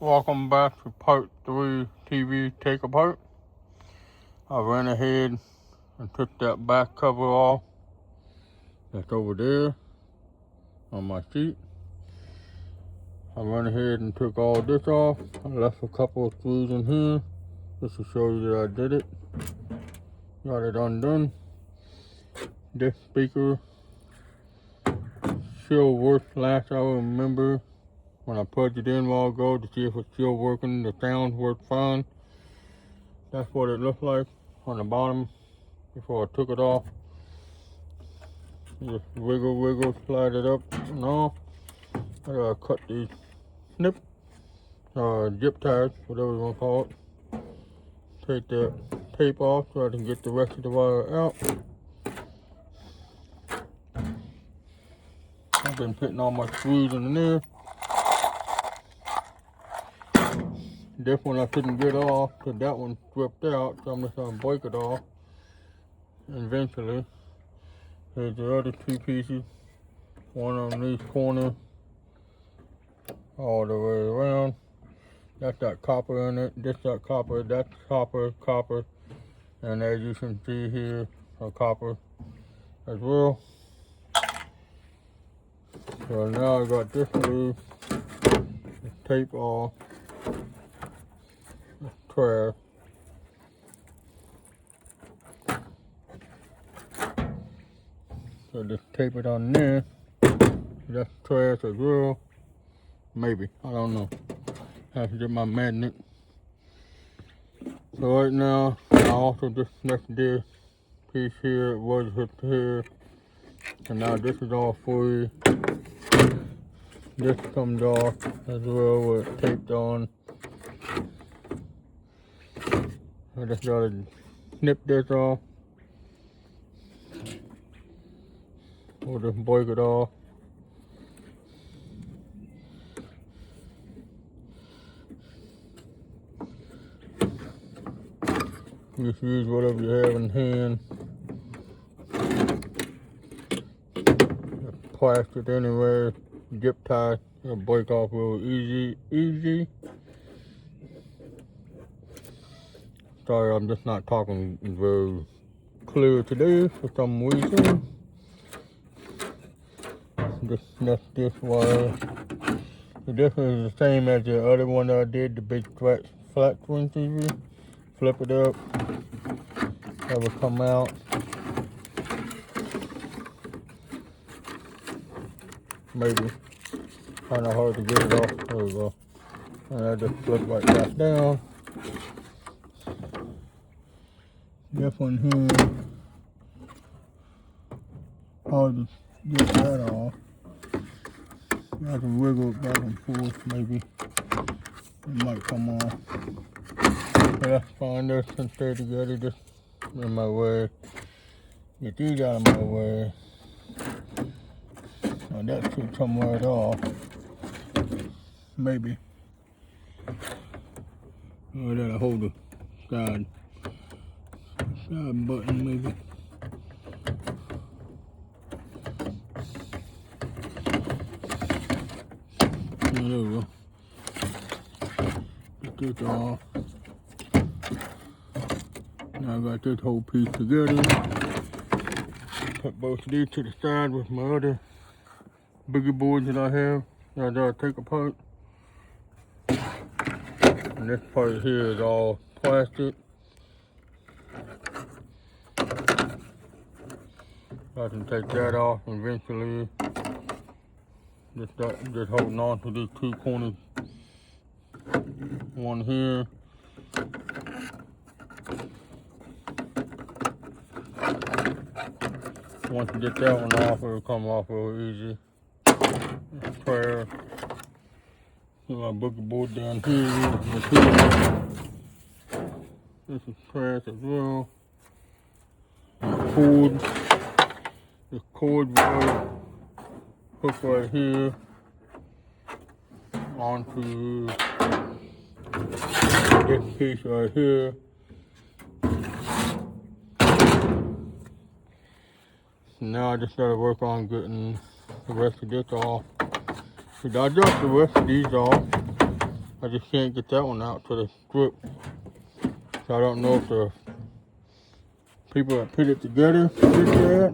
Welcome back to part 3 TV take apart. I ran ahead and took that back cover off that's over there on my seat. I ran ahead and took all this off. I left a couple of screws in here just to show you that I did it. Got it undone. This speaker still worked last I remember when I plugged it in a while ago to see if it's still working. The sound worked fine. That's what it looked like on the bottom before I took it off. Just wiggle, slide it up and off. I gotta cut these snip, zip ties, whatever you want to call it. Take the tape off so I can get the rest of the wire out. I've been putting all my screws in there. This one I couldn't get off because that one ripped out, so I'm just gonna break it off eventually. Here's the other two pieces, one on each corner, all the way around. That's got copper in it, this got copper, that's copper, and as you can see here, a copper as well. So now I got this loose, this tape off, this trash. So just tape it on there. That's trash as well. Maybe, I don't know. Have to get my magnet. So right now, I also just left this piece here, it was hooked here. And now this is all free. This comes off as well with it taped on. I just gotta snip this off. We'll just break it off. Just use whatever you have in hand. Plastic anywhere, zip tie, it'll break off real easy. Sorry, I'm just not talking very clear today for some reason. Just that's this wire. The difference is the same as the other one that I did, the big flat screen TV. Flip it up, that will come out. Maybe. Kind of hard to get it off. There we go. And I just flip right back down. This one here, hard to get that off. I can wiggle it back and forth, maybe. It might come off. But that's fine, those can stay together, just in my way. Get these out of my way. Now that should come right off. Maybe. Oh, that'll hold the side button, maybe. Oh, there we go. Get this off. Now I got this whole piece together. Put both of these to the side with my other bigger boards that I have that I gotta take apart. And this part here is all plastic. I can take that off eventually. Just holding on to these two corners. One here. Once you get that one off, it'll come off real easy. Prayer. See my boogie board down here. This is trash as well. This cord will hook right here onto this piece right here. Now I just gotta work on getting the rest of this off. So I dropped the rest of these off. I just can't get that one out to the grip. So I don't know if the people that put it together did that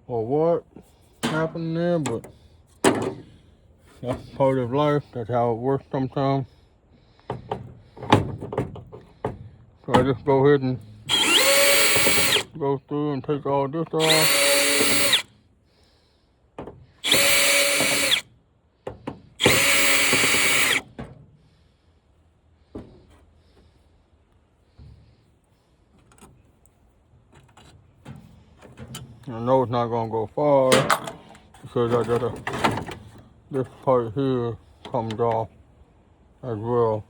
or what happened there, but that's part of life. That's how it works sometimes. So I just go ahead and go through and take all this off. I know it's not gonna go far because this part here comes off as well.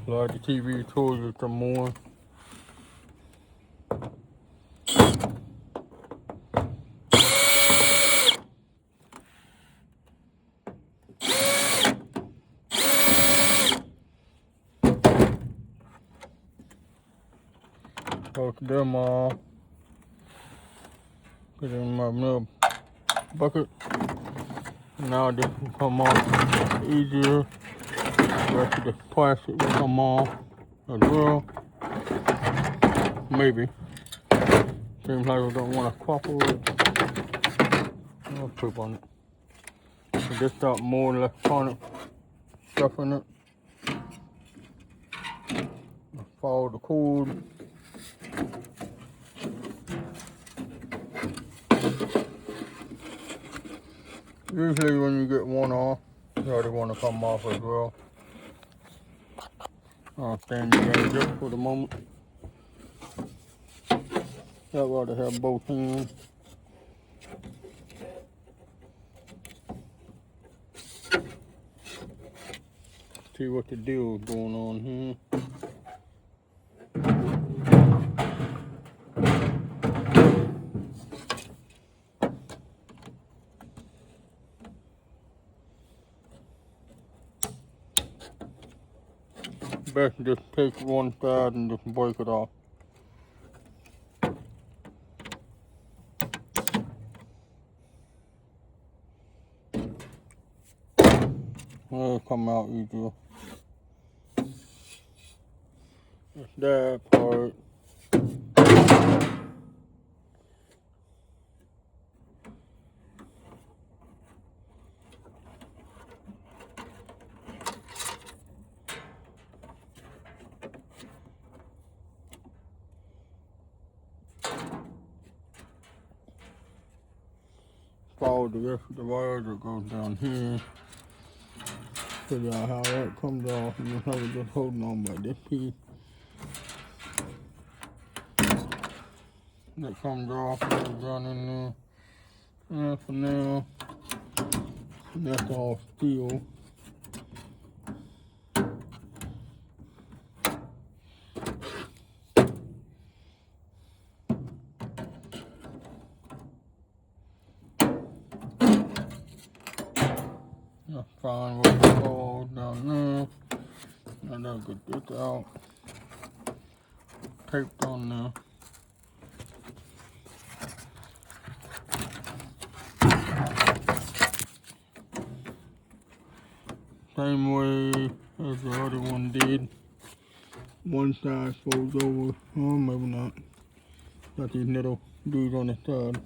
Slide the TV towards it some more. Take them off. Put it in my little bucket. Now this will come off easier. The rest of the plastic will come off as well. Maybe. Seems like we don't want to cooperate. I'll poop on it. So this got more electronic stuff in it. Follow the cord. Usually when you get one off, the other one will come off as well. I'll stand you guys just for the moment. I'd rather have both hands. See what the deal is going on here. Best just take one side and just break it off. It'll come out easier. It's that part. Follow the rest of the wires that goes down here. Figure out how that comes off, and you have it just holding on by this piece. That comes off, goes down in there. And for now, that's all steel. That's fine with the hole down there. And I'll get this out. Taped on there. Same way as the other one did. One side folds over. Oh, maybe not. Got these little dudes on the side.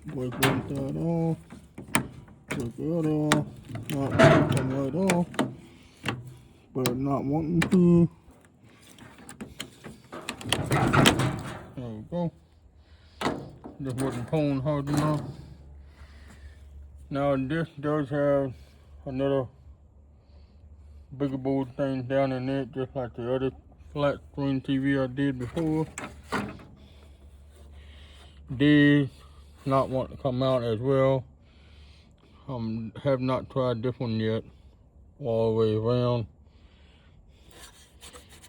Break one side off. Break the other off. Not wanting to come right off. But not wanting to. There we go. Just wasn't pulling hard enough. Now this does have another bigger board thing down in it, just like the other flat screen TV I did before. These not want to come out as well. Have not tried this one yet, all the way around.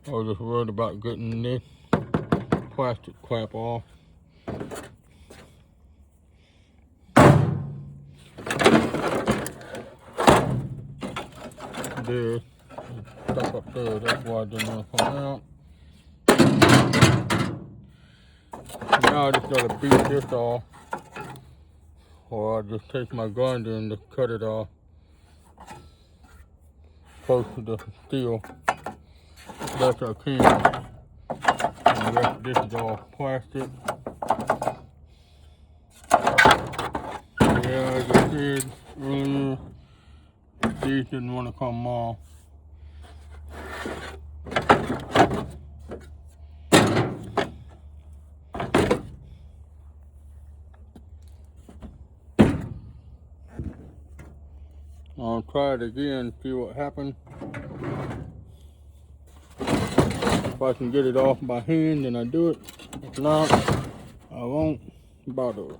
I was just worried about getting this plastic crap off. There, stuck up there, that's why I didn't want to come out. Now I just gotta beat this off, or I just take my grinder and just cut it off close to the steel. That's I can. And the rest of this is all plastic. Yeah, as I said earlier, these didn't want to come off. I'll try it again, see what happens. If I can get it off by hand, then I do it. If not, I won't bother it.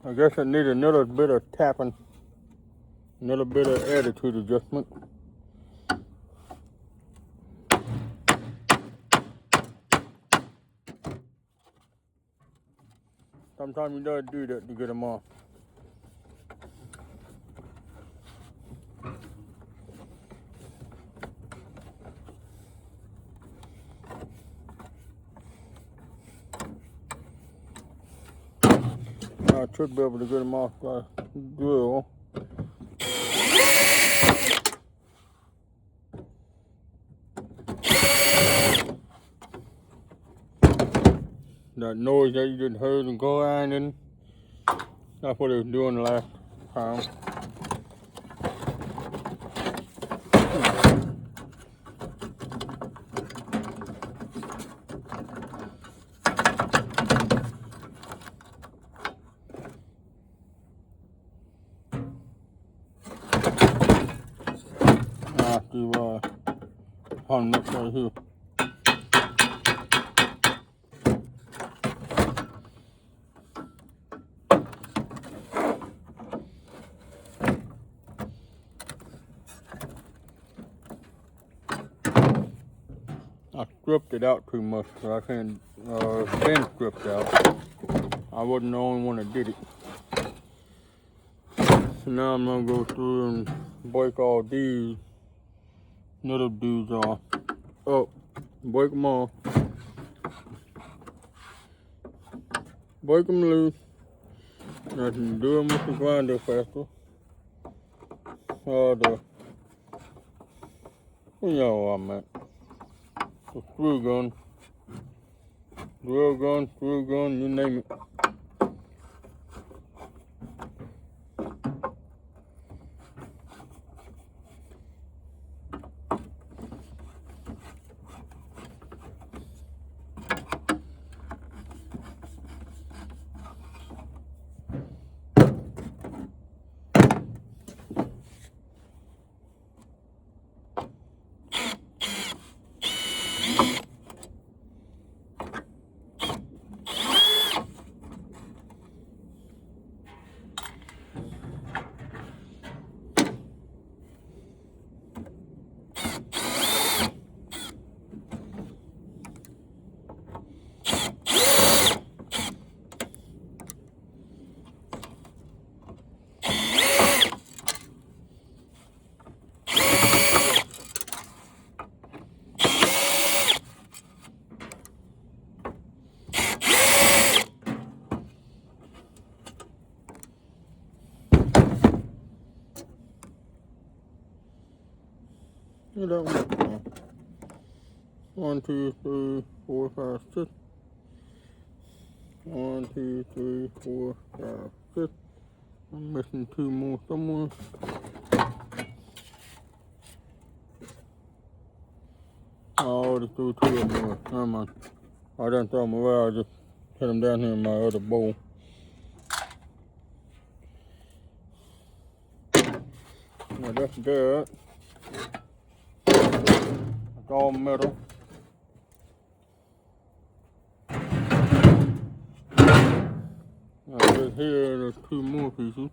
I guess I need another bit of tapping, another bit of attitude adjustment. Sometimes you gotta do that to get them off. I should be able to get them off by drill. That noise that you just heard and grinding, that's what it was doing last time. I have to turn this right here. I stripped it out too much, so I can't been stripped out. I wasn't the only one that did it. So now I'm gonna go through and break all these little dudes off. Oh, break them off. Break them loose. I can do them with the grinder faster. Or you know what I'm at. The screw gun. Drill gun, screw gun, you name it. You don't want to. 1, 2, 3, 4, 5, 6. 1, 2, 3, 4, 5, 6. I'm missing 2 more somewhere. I already threw 2 of them away. Never mind. I didn't throw them away, I just put them down here in my other bowl. Now that's that. It's all metal. Now this here, there's 2 more pieces.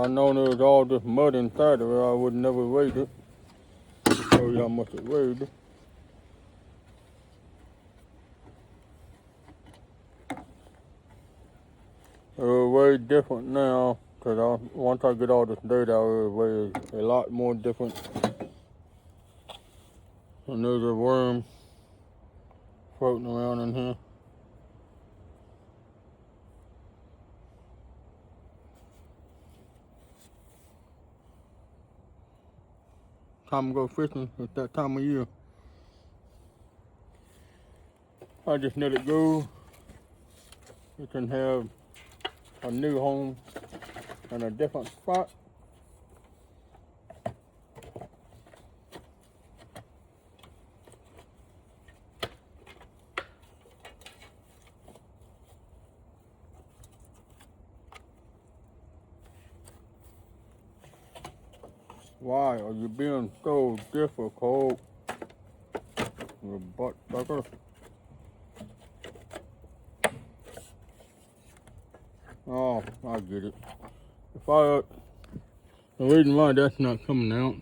I know there was all this mud inside of it, I would never weighed it. Show you how much it weighed. It will weigh different now, because once I get all this dirt out, it will weigh a lot more different. And there's a worm floating around in here. Time to go fishing. It's that time of year. I just let it go. It can have a new home in a different spot. Why are you being so difficult, you butt sucker? Oh, I get it. The reason why that's not coming out,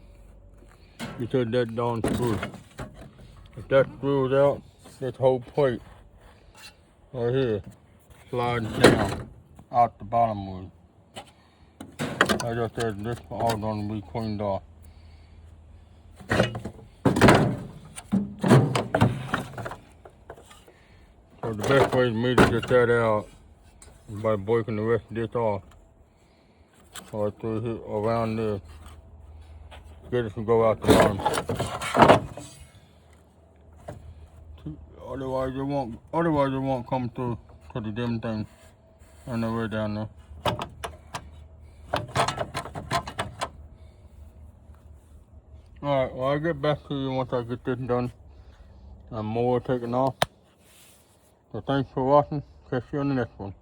because that darn screw. If that screws out, this whole plate right here slides down out the bottom of it. Like I said, this all gonna be cleaned off. So the best way for me to get that out is by breaking the rest of this off. Right through here, around there. Get it to go out the bottom. Otherwise it won't come through to the dim thing on the way down there. Alright, well I'll get back to you once I get this done. And more taken off. So thanks for watching. Catch you on the next one.